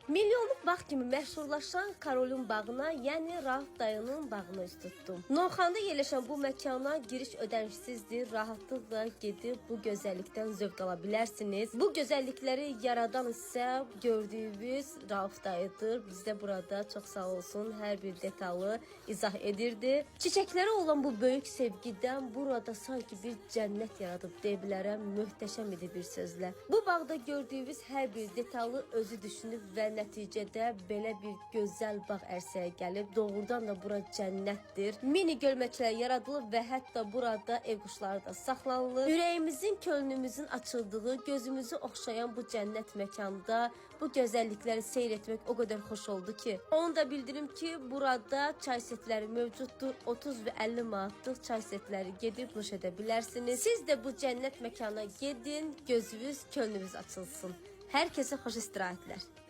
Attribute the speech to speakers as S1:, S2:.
S1: Milyonluq bağ kimi məşhurlaşan Karolun bağına, yəni Rauf dayının bağına üst tutdum. Novxanada yerləşən bu məkana giriş ödənişsizdir. Rahatlıqla gedib bu gözəllikdən zövq ala bilərsiniz. Bu gözəllikləri yaradan isə gördüyünüz Rauf dayıdır. Biz də burada çox sağ olsun hər bir detalı izah edirdi. Çiçəklərə olan bu böyük sevgidən burada sanki bir cənnət yaradıb deyə bilərəm. Möhtəşəm idi bir sözlə. Bu bağda gördüyünüz hər bir detalı özü düşünüb və nəticədə belə bir gözəl bağ ərsəyə gəlib. Doğrudan da bura cənnətdir. Mini gölməçlər yaradılıb və hətta burada ev quşları da saxlanılır. Ürəyimizin, könlümüzün açıldığı, gözümüzü oxşayan bu cənnət məkanda bu gözəllikləri seyr etmək o qədər xoş oldu ki. Onu da bildirim ki, burada çay setləri mövcuddur. 30 və 50 manatlıq çay setləri gedib nuş edə bilərsiniz. Siz də bu cənnət məkana gedin, gözünüz, könlünüz açılsın. Hər kəsə xoş istirahətlər.